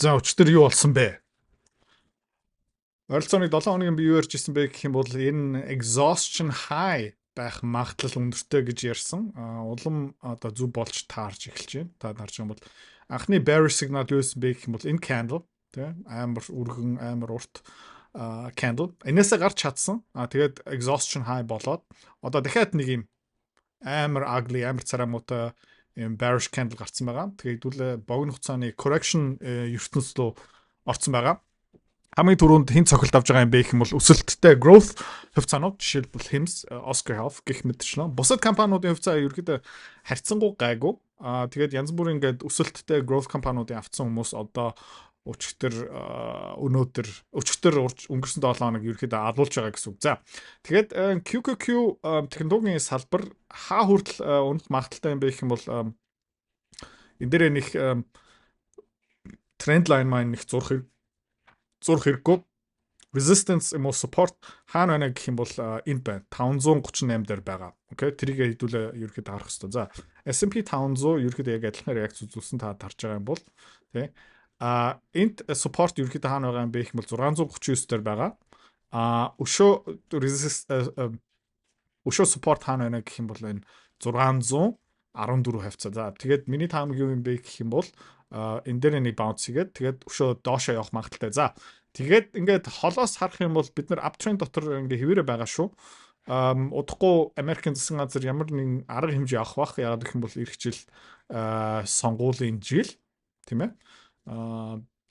За өчтөр юу болсон бэ? Ойролцооныг 7 хоногийн би юу ярьжсэн бэ гэх юм бол энэ exhaustion high байх магадлал өндөртэй гэж ярьсан. Улам одоо зүв болж таарж эхэлж байна. Та харж байгаа бол анхны bearish signal юу байсан бэ гэх юм бол энэ candle тий амар өргөн амар урт candle. Энээсээ гарч чадсан. Тэгээд exhaustion high болоод одоо дахиад нэг юм амар ugly амар царамуутай юм bearish candle гарсан байгаа. Тэгээд хэдүүлээ богино хугацааны correction ертөнцийн рүү орсон байгаа. Хамгийн түрүүнд хин цохилт авж байгаа юм бэ гэх юм бол өсөлттэй growth хувьцаанууд жишээлбэл HIMS, Oscar Health гэх мэтчлэн бусад компаниудын хувьцаа ерөөдөө харьцангуй гайгүй. Тэгээд янз бүрийн ингээд өсөлттэй growth компаниудын авцсан хүмүүс одоо өчигдөр өнгөрсөн 7 хоног ерөөдөө алуулж байгаа гэсэн үг. За. Тэгээд QQQ технологийн салбар хаа хүртэл унах магадaltaй юм бэ гэх юм бол энэ дээр нэг тренд лайн маань нэг зурх хэрэггүй. Resistance юм уу support хаана байна гэх юм бол энд байна. 538 дээр байгаа. Окей, тэрийг хэдүүлээ ерөөхдөө харах хэрэгтэй. За, S&P 500 ерөөхдөө яг адилхан реакц үзүүлсэн та харж байгаа юм бол тий. Энд support ерөөхдөө хаана байгаа юм бэ гэх юм бол 639 дээр байгаа. Өшөө support хаана байна гэх юм бол энэ 614 хавцаа. За, тэгээд миний таамаг юу юм бэ гэх юм бол энэ дээр нэг bounce хийгээд тэгээд өшөө доошоо явах магадaltaй. За тэгээд ингээд холоос харах юм бол бид нар uptrend дотор ингээ хэвээрээ байгаа шүү. Удахгүй Америкийн засгийн газар ямар нэгэн арга хэмжээ авах бах яагаад гэх юм бол эх жил сонгуулийн жил тийм ээ.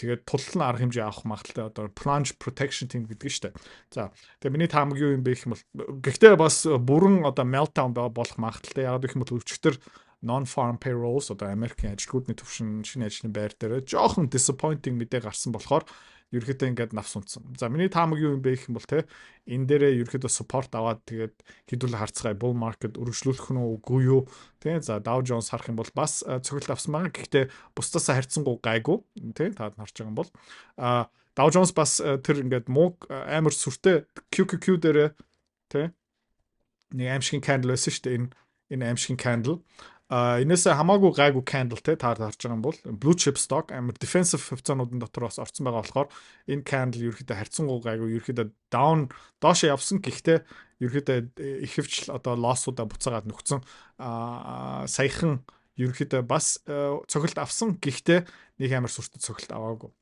Тэгээд туллан арга хэмжээ авах магадaltaй одоо plunge protection team гэдэг нь шүү дээ. За тэгээд миний таамаг юу юм бэ гэх юм бол гэхдээ бас бүрэн одоо meltdown болох магадaltaй яагаад гэх юм бол өчигдөр non-farm payrolls одоо Америкийн ажилгүйдний төвшин шинэ ажлын байр дээр жоохон disappointing мэдээ гарсан болохоор ерөөхдөө ингээд навс унтсан. За миний таамаг юу юм бэ гэх юм бол те энэ дээрээ ерөөхдөө support аваад тэгээд хэдүүлээ харцгаая bull market өргөжлүүлэх нь үгүй юу те за Dow Jones харах юм бол бас цогцолт авсан байгаа. Гэхдээ бусдасаа харьцангуй гайгүй те та харж байгаа юм бол Dow Jones бас тэр ингээд мууг амар сүртэй QQQ дээрээ те нэг аимшигын candle байсан шүү дээ энэ аимшигын candle энэсээ хамаагүй гайгүй candle те та харж байгаа юм бол blue chip stock амар defensive хувьцаануудын дотор бас орсон байгаа болохоор энэ candle ерөөхдөө харьцангуй гайгүй ерөөхдөө down доошоо явсан гэхдээ ерөөхдөө ихэвч одоо loss-уудаа буцаагаад нөхцөн саяхан ерөөхдөө бас цогцолт авсан гэхдээ нэг амар сүртэй цогцолт аваагүй.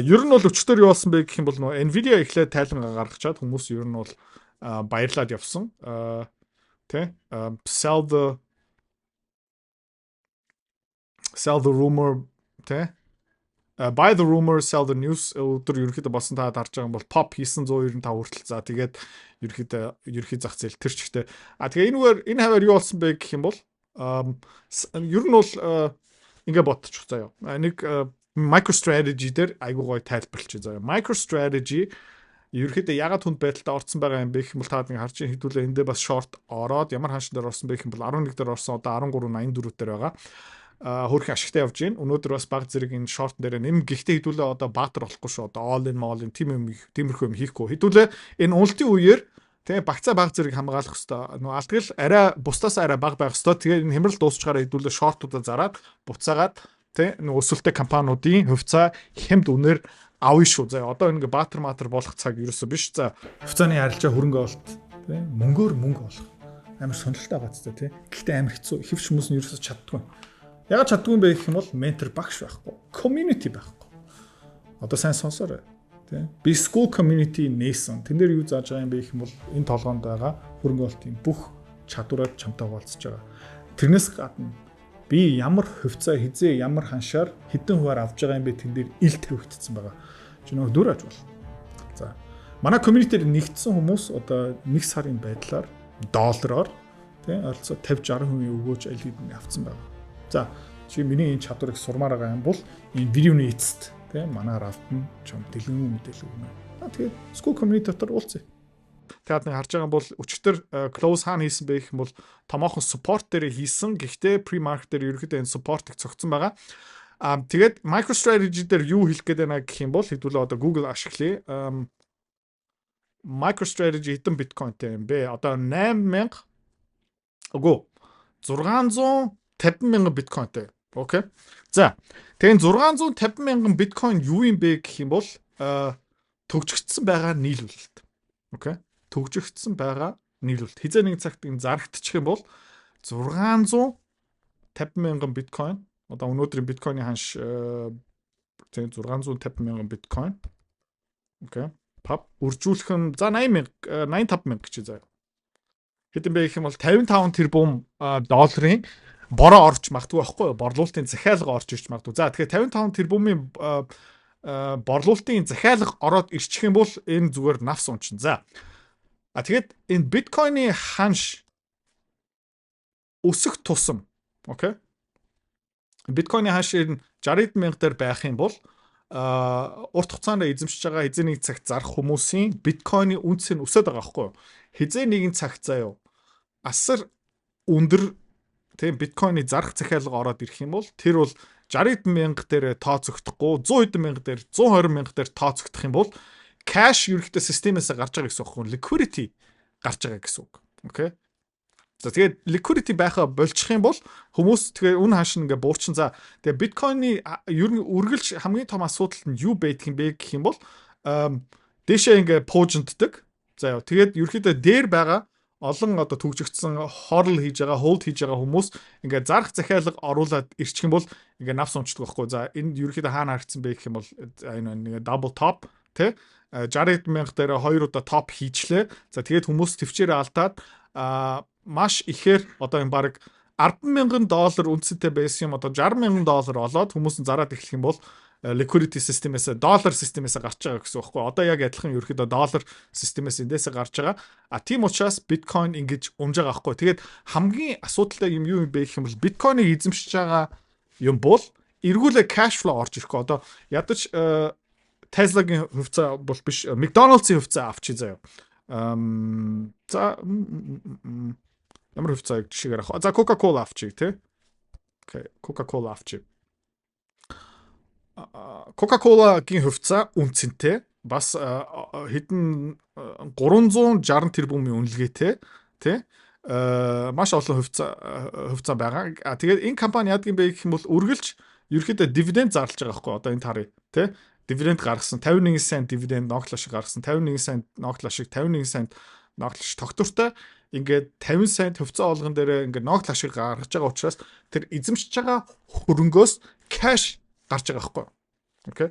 Ер нь бол өчтөр юу болсон бэ гэх юм бол Nvidia эхлээд тайлан гаргаж чад хүмүүс ер нь бол баярлаад явсан. Тэ sell the rumor тэ buy the rumor sell the news өдөр ерөөхдөө болсон та харж байгаа юм бол pop хийсэн 195 хүртэл за тэгээд ерөөхдөө зах зээл тэр чигтээ тэгээ энэ хавар юу болсон бэ гэх юм бол ер нь бол ингээ бодчих заяа нэг MicroStrategy дээр айгуу гоё тайлбарлчих заяа MicroStrategy ерөөхдөө ягаад хүнд байдалтай орсон байгаа юм бэ гэх юм бол та нэг харж хэдүүлээ эндээ бас short ороод ямар хаашин дээр орсон бэ гэх юм бол 11 дээр орсон одоо 13.84 дээр байгаа хөрх ашигтай явж гин. Өнөөдөр бас баг зэрэг энэ short дээр нэм гихтээ хэдүүлээ одоо баатар болохгүй шүү. Одоо all in тиймэрхүү юм хийхгүй. Хэдүүлээ энэ уналтын үеэр тэгээ багцаа баг зэрэг хамгаалах хэвээр. Нөгөө алдгал арай бусдаас арай баг байх хэвээр. Тэгээ энэ хямрал дуусчаараа хэдүүлээ short-уудаа зараад буцаагаад тэгээ нөгөө өсөлттэй компаниудын хувьцаа хямд үнээр авъя шүү. За одоо ингээ баатар болох цаг ерөөсөө биш. За хувьцааны арилжаа хөрөнгө олт тэгээ мөнгөөр мөнгө олох. Амар сонирхолтой байгаа ч тий. Гэхдээ амар хэцүү. Хэвч хүмүүс нь ерөөсөө чаддгүй. Ягаад чаддгүй юм бэ гэх юм бол ментор багш байхгүй. Community байхгүй. Одоо сайн сонсоорой. Тэ. Би school community нээсэн. Тэн дээр юу зааж байгаа юм бэ гэх юм бол энэ толгоонд байгаа хөрөнгө олтын бүх чадвараар чамтай хуваалцаж байгаа. Тэрнээс гадна би ямар хувьцаа хизээ ямар ханшаар хэдэн хуваар авж байгаа юм бэ тэн дээр ил тавигдсан байгаа. Чи нөгөө дүр аж бол. За. Манай community-д нэгдсэн хүмүүс одоо 1 сарын байдлаар доллараар тэ ойролцоо 50-60% өгөөж аль хэдийн авцсан байна. За чи миний энэ чадварыг сурмаар байгаа юм бол энэ видеоны эцэст тийм манаар автна чам дэлгэн мэдээлэл өгнө. Тэгээд school community дотор уулзъя. Тэгээд нэг харж байгаа бол өчтөр close хаана хийсэн бэ гэх юм бол томоохон support дээр хийсэн. Гэхдээ pre-market дээр ерөөхдөө энэ support-ыг цогцсон байгаа. Тэгээд MicroStrategy дээр юу хэлэх гээд байна гэх юм бол хэдүүлээ одоо Google ашиглая. MicroStrategy хэдэн биткойнтэй юм бэ? Одоо 8000 үгүй 650,000 биткойнтэй. Окей. За. Тэгэхээр 650 мянган биткойн юу юм бэ гэх юм бол төгжигдсэн байгаа нийлүүлэлт. Окей. Төгжигдсэн байгаа нийлүүлэлт. Хизээ нэг цагт энэ зарагдчих юм бол 650 мянган биткойн. Одоо өнөөдрийн биткойны ханш 650 мянган биткойн. Окей. Пап үржүүлэх нь за 85 мянга гэж заяа. Хэдэн бэ гэх юм бол 55 тэрбум долларын бороо орж магадгүй байхгүй юу? Борлуулалтын захиалга орж ирж магадгүй. За тэгэхээр 55 тэрбумын борлуулалтын захиалга ороод ирчих юм бол энэ зүгээр навс унчин. За. Тэгээд энэ биткойны ханш өсөх тусам, окей? Биткойны ханш 60 мянга дээр байх юм бол урт хугацаанд эзэмшиж байгаа хизээ нэг цагт зарах хүмүүсийн биткойны үнц нь өсөд байгаа байхгүй юу? Хизээ нэгэн цагт заяа асар өндөр тийм биткойны зарах захиалга ороод ирэх юм бол тэр бол 60 мянга дээр тооцогдохгүй 100 мянга дээр 120 мянга дээр тооцогдох юм бол кэш ерөнхийдөө системээс гарч байгаа гэсэн үг байхгүй liquidity гарч байгаа гэсэн үг. Окей. За тэгээд liquidity байхаа болчих юм бол хүмүүс тэгээ үн ханш ингээ буурчин. За тэгээ биткойны ер нь үргэлж хамгийн том асуудал нь юу байдаг юм бэ гэх юм бол дээшээ ингээ пуужинтдаг. За тэгээд ерөнхийдөө дээр байгаа олон одоо төгжигдсэн хорл хийж байгаа, hold хийж байгаа хүмүүс ингээ зарах захиалга оруулаад ирчих юм бол ингээ навс унцдаг байхгүй. За энд ерөнхийдөө хаана харагдсан бэ гэх юм бол энэ double top тий 60 мянга дээр 2 удаа топ хийчлээ. За тэгээд хүмүүс төвчээрээ алдаад маш ихээр одоо энэ баг 10 мянган доллар үнэтэй байсан юм одоо 60 мянган доллар олоод хүмүүс нь зараад эхлэх юм бол liquidity системээс доллар системээс гарч байгаа гэсэн үг байхгүй. Одоо яг адилхан ерөөхдөө доллар системээс эндээсээ гарч байгаа. Тийм учраас биткойн ингэж унж байгаа байхгүй. Тэгээд хамгийн асуудалтай юм юу юм бэ гэх юм бол биткойныг эзэмшиж байгаа юм бол эргүүлээ cash flow орж ирэхгүй. Одоо ядаж Tesla-гийн хувьцаа бол биш McDonald's-ийн хувьцаа авчи заяа. За ямар хувьцааг жишээгээр авах. За Coca-Cola авчи тий. Окей, Coca-Cola авчи. Coca-Cola-гийн хувьцаа үнцэнтэй бас хэдэн 360 тэрбумын үнэлгээтэй тий. Маш олон хувьцаа байгаа. Тэгээд энэ компани яадаг юм бэ гэх юм бол үргэлж ерөөхдөө дивиденд зарлж байгаа байхгүй. Одоо энэ тарыг тий. Дивиденд гаргасан 51 цент дивиденд ногтлоо шиг гаргасан 51 цент ногтлоо шиг 51 цент ногтлоо шиг тогтвортой ингээд 50 цент хувьцаа олгон дээр ингээд ногтлоо шиг гаргаж байгаа учраас тэр эзэмшиж байгаа хөрөнгөөс кэш гарч байгаа байхгүй. Окей.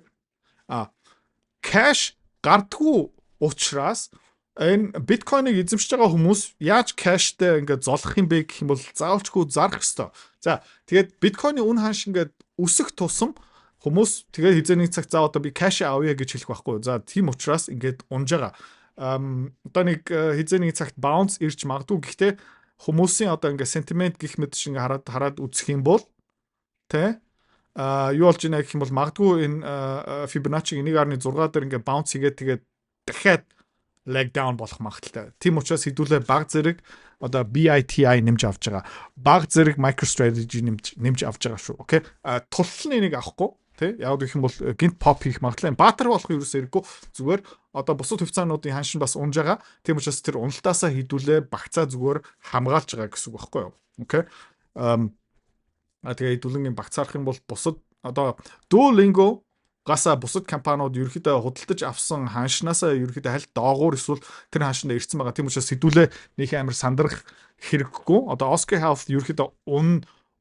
Кэш гардгүй учраас энэ биткойныг эзэмшиж байгаа хүмүүс яаж кэштэй ингээд золох юм бэ гэх юм бол заавалчгүй зарах ёстой. За тэгээд биткойны үн ханш ингээд өсөх тусам хүмүүс тэгээд хизээний цаг заа одоо би кэш авъя гэж хэлэх байхгүй. За тийм учраас ингээд унж байгаа. Одоо нэг хизээний цагт bounce ирж магадгүй. Гэхдээ хүмүүсийн одоо ингээд sentiment гэх мэт шиг хараад үзэх юм бол тэ юу болж байна гэх юм бол магадгүй энэ Fibonacci 1.6 дээр ингээд bounce хийгээд тэгээд дахиад leg down болох магадaltaй. Тийм учраас хэдүүлээ баг зэрэг одоо BITI нэмж авч байгаа. Баг зэрэг MicroStrategy нэмж авч байгаа шүү. Окей. Туллын энийг авахгүй. Тэ яг гэх юм бол гинт pop хийх магадлал баатар болох юусоо хэрэггүй зүгээр одоо бусад хувьцаануудын ханшин бас унж байгаа. Тийм учраас тэр уналтаасаа хідүүлээ багцаа зүгээр хамгаалж байгаа гэсэн үг байхгүй юу. Окей. Тэгээ хэдүүлэнгийн багцаарах юм бол бусад одоо Duolingo гасаа бусад компаниуд ерөөхдөө худалдаж авсан ханшнаасаа ерөөхдөө хальт доогуур эсвэл тэр ханшинд ирсэн байгаа. Тийм учраас хэдүүлээ нэг амар сандрах хэрэггүй. Одоо Oscar Health ерөөхдөө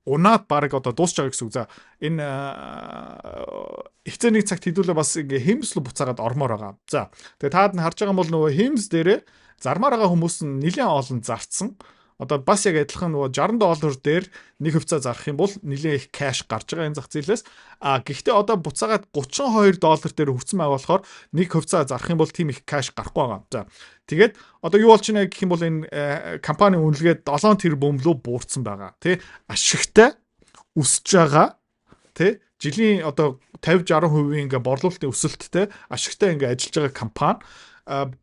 унаад баг одоо дуусч байгаа гэсэн үг. За энэ хичээний цагт хэдүүлээ бас ингээ хэмслүү буцаагаад ормоор байгаа. За тэгээ таад нь харж байгаа юм бол нөгөө хэмс дээрээ зармаар байгаа хүмүүс нь нэлээд олон зарцсан. Одоо бас яг адилхан нөгөө $60 дээр нэг хувьцаа зарах юм бол нэлээд их кэш гарч байгаа энэ зах зээлээс. Гэхдээ одоо буцаагаад $32 дээр хүрсэн байгаа болохоор нэг хувьцаа зарах юм бол тийм их кэш гарахгүй байгаа. За тэгээд одоо юу болж байна гэх юм бол энэ компани үнэлгээ 7 тэрбум рүү буурсан байгаа. Тэ ашигтай өсөж байгаа. Тэ жилийн одоо 50-60% ингээ борлуулалтын өсөлттэй ашигтай ингээ ажиллаж байгаа компани.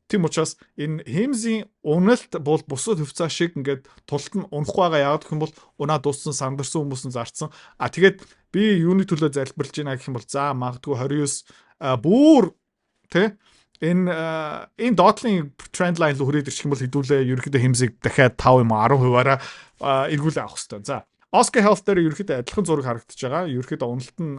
Тийм учраас энэ хэмзийн уналт бол бусад хувьцаа шиг ингээд тулт нь унахгүй байгаа яагаад гэх юм бол унаа дууссан сандарсан хүмүүс нь зарцсан. Тэгээд би юуны төлөө залбирлж байна гэх юм бол за магадгүй 29 бүр тэ энэ доотлын тренд лайн руу хүрээд ирчих юм бол хэдүүлээ ерөөхдөө хэмзийг дахиад 5 юм 10%-аараа эргүүлээ авах хэрэгтэй. За Oscar Health дээр ерөөхдөө адилхан зураг харагдаж байгаа. Ерөөхдөө уналт нь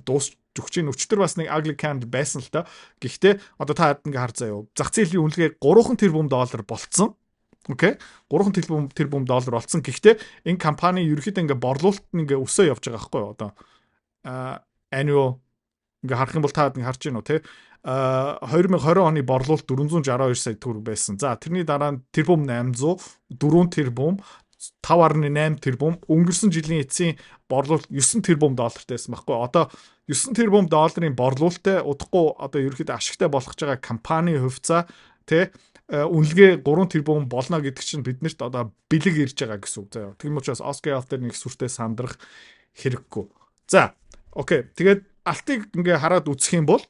дуусч өгч ийн өчтөр бас нэг ugly candle байсан л та. Гэхдээ одоо та хэд ингээ хар заяа. Зах зээлийн үнэлгээ 3 тэрбум доллар болцсон. Окей. 3 тэрбум доллар болцсон. Гэхдээ энэ компани ерөөхдөө ингээ борлуулалт нь ингээ өсөө явж байгаа байхгүй юу? Одоо annual ингээ харах юм бол та хэд харж байна уу те? 2020 оны борлуулалт 462 сая төгрөг байсан. За тэрний дараа нь тэрбум 800, 4 тэрбум 5.8 тэрбум, өнгөрсөн жилийн эцсийн борлуулалт 9 тэрбум доллартай байсан байхгүй. Одоо 9 тэрбум долларын борлуулалттай удахгүй одоо ерөөхдөө ашигтай болгож байгаа компани хувьцаа тэ үнэлгээ 3 тэрбум болно гэдэг чинь биднэрт одоо бэлэг ирж байгаа гэсэн үг заяа. Тийм учраас Oscar Health дээр нэг сүртэй сандрах хэрэггүй. За, окей. Тэгээд алтыг ингээ хараад үзэх юм бол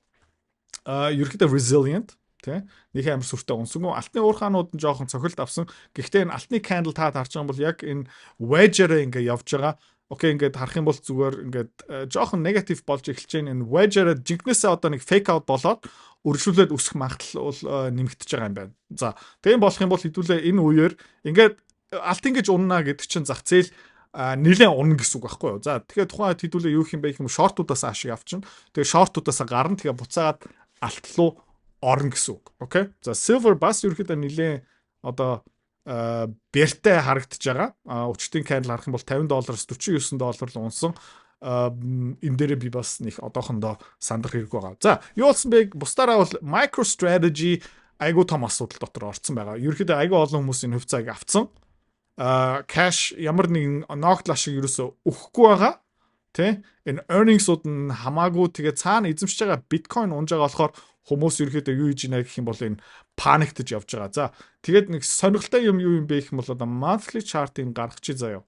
ерөөхдөө resilient тэ нэг амар сүртэй унсангүй алтны уурхаанууд нь жоохон цохилт авсан. Гэхдээ энэ алтны candle та харж байгаа бол яг энэ wedge-ээр ингээ явж байгаа. Окей, ингээд харах юм бол зүгээр ингээд жоохон негатив болж эхэлж байна. Энэ wedge-ээр жинкнээсээ одоо нэг fake out болоод өргөжлүүлээд өсөх магадлал бол нэмэгдэж байгаа юм байна. За, тийм болох юм бол хэдүүлээ энэ үеэр ингээд алт ингэж унана гэдэг чинь зах зээл нэлээд унна гэсэн үг байхгүй юу. За, тэгэхээр тухайн хэдүүлээ юу юм бэ гэх юм шортуудаас ашиг авчин. Тэгээ шортуудаас гарна тэгээ буцаагаад алт руу орно гэсэн үг. Окей. За silver бас ерөөхдөө нэлээд одоо бэртэй харагдаж байгаа. Өчтөн candle харах юм бол $50-аас $49 л унсан. Энэ дээр би бас нэг одоохондоо сандах хэрэг байгаа. За, юу болсон бэ? Бусдаараа бол MicroStrategy айгуу том асуудал дотор орцсон байгаа. Ерөөхдөө айгуу олон хүмүүс энэ хувьцааг авцсан. Cash ямар нэгэн ногтлаа шиг ерөөсөө өгөхгүй байгаа. Тэ? Энэ earnings-ууд нь хамаагүй тэгээ цаана эзэмшиж байгаа Bitcoin унж байгаа болохоор хүмүүс ерөөхдөө юу хийж ийна гэх юм бол энэ паниктж явж байгаа. За, тэгээд нэг сонирхолтой юм юу юм бэ гэх юм бол одоо monthly chart-ыг гаргах чи заяа.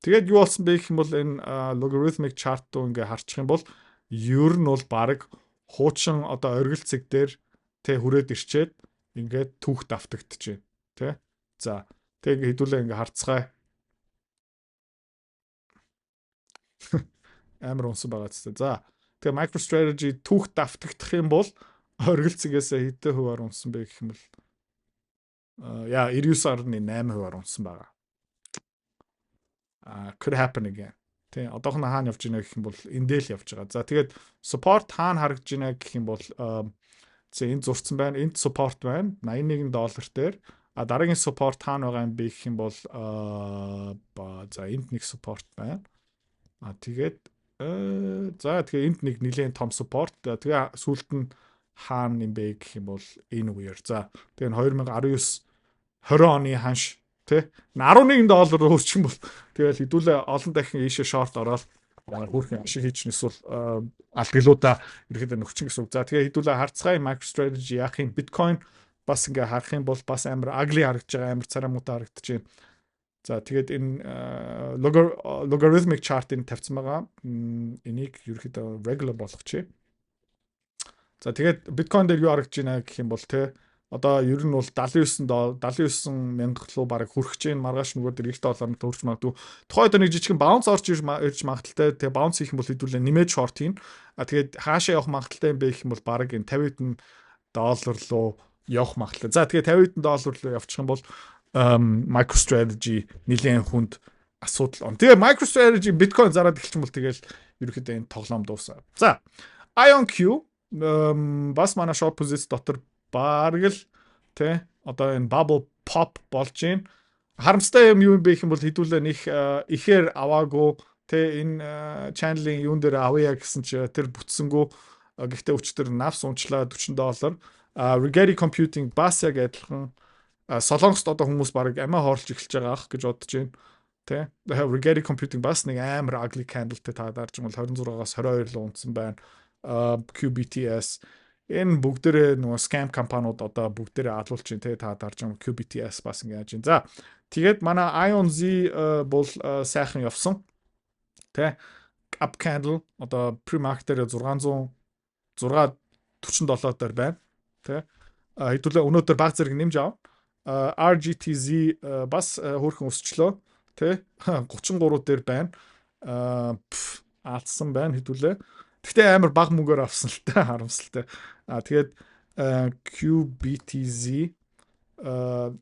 Тэгээд юу болсон бэ гэх юм бол энэ logarithmic chart-ыг ингээ харчих юм бол ер нь бол баг хуучин одоо оргил цэг дээр тэ хүрээд ирчээд ингээд түүх давтагдчихэв. Тэ? За, тэгээд хэдүүлээ ингээ харцгаая. Амар унсан байгаа ч гэсэн. За, тэгээ MicroStrategy түүх давтагдах юм бол оргил цэгээс хэдэн хувиар унсан бэ гэх юм бол 99.8% унсан байгаа. Could happen again. Тэ одоохон хаана явж байна гэх юм бол эндээ л явж байгаа. За, тэгээд support хаана харагдж байна гэх юм бол энд зурцсан байна. Энд support байна. $81 дээр. Дараагийн support хаана байгаа юм бэ гэх юм бол за энд нэг support байна. Тэгээд за тэгээ энд нэг нэлээд том support. Тэгээ сүүлд нь хаана юм бэ гэх юм бол энэ үеэр. За тэгээ 2019 20 оны ханш тэ $11 өөрчих юм бол тэгэл хэдүүлээ олон дахин ийшээ short ороод хүүхэн ашиг хийчихнэ эсвэл алгалуудаа ерөөхдөө нөхчин гэсэн үг. За тэгээ хэдүүлээ харцгаая MicroStrategy яах юм Bitcoin бас ингээ харах юм бол бас амар ugly харагдаж байгаа амар царамуутай харагдаж байна. За тэгээд энэ logarithmic chart-ыг тавьсан байгаа. Энийг ерөөхдөө regular болгочих. За тэгээд Bitcoin дээр юу харагдж байна гэх юм бол те одоо ер нь бол 79 мянга руу бараг хүрэх чинь маргааш нөгөө дээр $1 төрж магадгүй. Тухайд нэг жижигхэн bounce орж ирж магадaltaй. Тэгээ bounce хийх юм бол хэдүүлээ нэмээд short хийн. Тэгээд хаашаа явах магадaltaй юм бэ гэх юм бол бараг энэ $50 руу явах магадaltaй. За тэгээд $50 руу явчих юм бол MicroStrategy нэлээд хүнд асуудал он. Тэгээ MicroStrategy Bitcoin зараад эхэлчих юм бол тэгэл ерөөхдөө энэ тоглоом дуусаа. За, IonQ бас манай short position дотор бараг л тэ одоо энэ bubble pop болж байна. Харамстай юм юу юм бэ гэх юм бол хэдүүлээ нэг ихээр аваагүй тэ энэ channel-ийн юун дээр авъя гэсэн чи тэр бүтсэнгүү. Гэхдээ өчтөр навс унчлаа $40. Rigetti Computing бас яг адилхан Солонгост одоо хүмүүс бараг амиа хоорлж эхэлж байгаа ах гэж бодож байна. Тэ Rigetti Computing бас нэг амар ugly candleтэй та дарж юм бол 26-аас 22 л унтсан байна. QBTS энэ бүгдээрээ нөгөө scam компаниуд одоо бүгдээрээ алуулж чинь тэ та дарж байгаа QBTS бас ингэ яаж юм. За тэгээд манай IONZ бол сайхан явсан. Тэ up candle одоо pre-market дээр 647 дээр байна. Тэ хэдүүлээ өнөөдөр баг зэрэг нэмж аав. RGTZ бас хөөрхөн өсчлөө. Тэ 33 дээр байна. Алдсан байна хэдүүлээ. Гэхдээ амар баг мөнгөөр авсан л та харамсалтай. Тэгээд QBTZ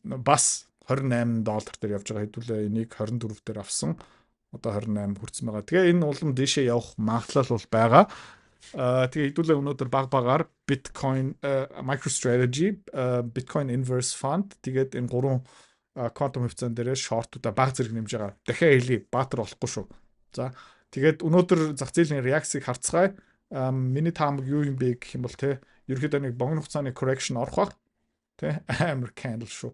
бас $28 дээр явж байгаа. Хэдүүлээ энийг 24 дээр авсан. Одоо 28 хүрсэн байгаа. Тэгээ энэ улам дээшээ явах магадлал бол байгаа. Тэгээ хэдүүлээ өнөөдөр багаар Bitcoin MicroStrategy, Bitcoin Inverse Fund тэгээд энэ гурван quantum хувьцаан дээрээ short-уудаа баг зэрэг нэмж байгаа. Дахиад хэлье, баатар болохгүй шүү. За тэгээд өнөөдөр зах зээлийн реакцийг харцгаая. Миний таамаг юу юм бэ гэх юм бол те ерөөдөө нэг богино хугацааны correction орох баг. Тэ амар candle шүү.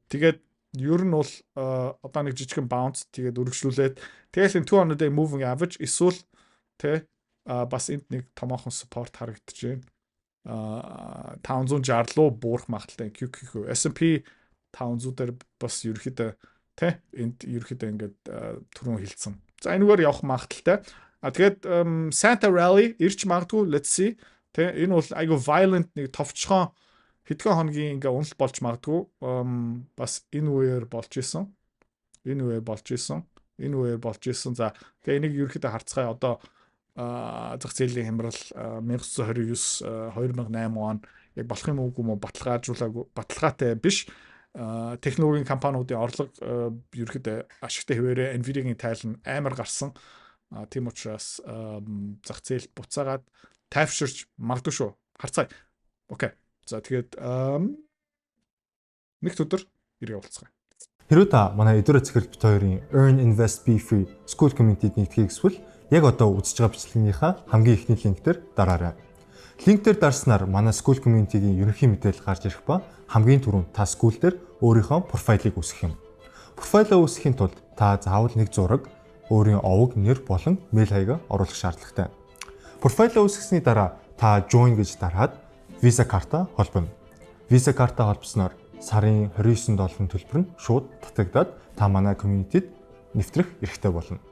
Тэгээд ер нь бол одоо нэг жижигхэн bounce тэгээд үргэлжлүүлээд тэгэл энэ 200 day moving average эсвэл тэ бас энд нэг томоохон support харагдаж байна. 560 руу буурах магадaltaй QQQ S&P 500 дээр бас ерөөдөө тэ энд ерөөдөө ингээд түрүүн хилцсэн. За энэгээр явах магадaltaй. Тэгээд Santa Rally ирч магадгүй let's see. Тэ энэ бол айгүй violent нэг товчхон хэдхэн хоногийн ингээ уналт болж магадгүй бас энэ үеэр болж исэн. Энэ үеэр болж исэн. За тэгээ энийг ерөөхдөө харцгаая. Одоо зах зээлийн хямрал 1929 2008 он яг болох юм уугүй мó баталгаатай биш. Технологийн компаниудын орлого ерөөхдөө ашигтай хэвээрээ Nvidia-гийн тайл нь амар гарсан. Тийм учраас зах зээл буцаагаад тайвширч магадгүй шүү. Харцгаая. Окей. За тэгээд нэг өдөр ирээ уулзгаа. Хэрвээ та манай эдгээр захирал бит хоёрын Earn Invest Be Free School Community-д нэгдэхийг эсвэл яг одоо үзэж байгаа бичлэгийнхаа хамгийн ихний линктээр дараарай. Линктээр дарснаар манай School Community-гийн ерөнхий мэдээлэл гарч ирэх ба хамгийн түрүүнд та school дээр өөрийнхөө профайлыг үүсгэх юм. Профайлаа үүсгэхийн тулд та заавал нэг зураг, өөрийн овог, нэр болон мэйл хаягаа оруулах шаардлагатай. Профайлаа үүсгэсний дараа та join гэж дараад Visa карта холбоно. Visa карта холбосноор сарын $29 төлбөр нь шууд татагдаад та манай community-д нэвтрэх эрхтэй болно.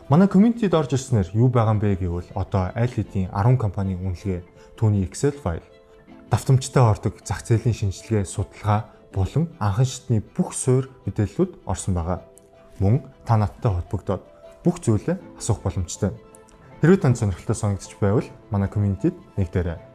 Манай community-д орж ирснээр юу байгаа юм бэ гэвэл одоо аль хэдийн 10 компанийн үнэлгээ, түүний Excel файл, давтамжтай ордог зах зээлийн шинжилгээ, судалгаа болон анхан шатны бүх суурь мэдээллүүд орсон байгаа. Мөн та надтай холбогдоод бүх зүйлээ асуух боломжтой. Хэрвээ танд сонирхолтой санагдчих байвал манай community-д нэгдээрэй.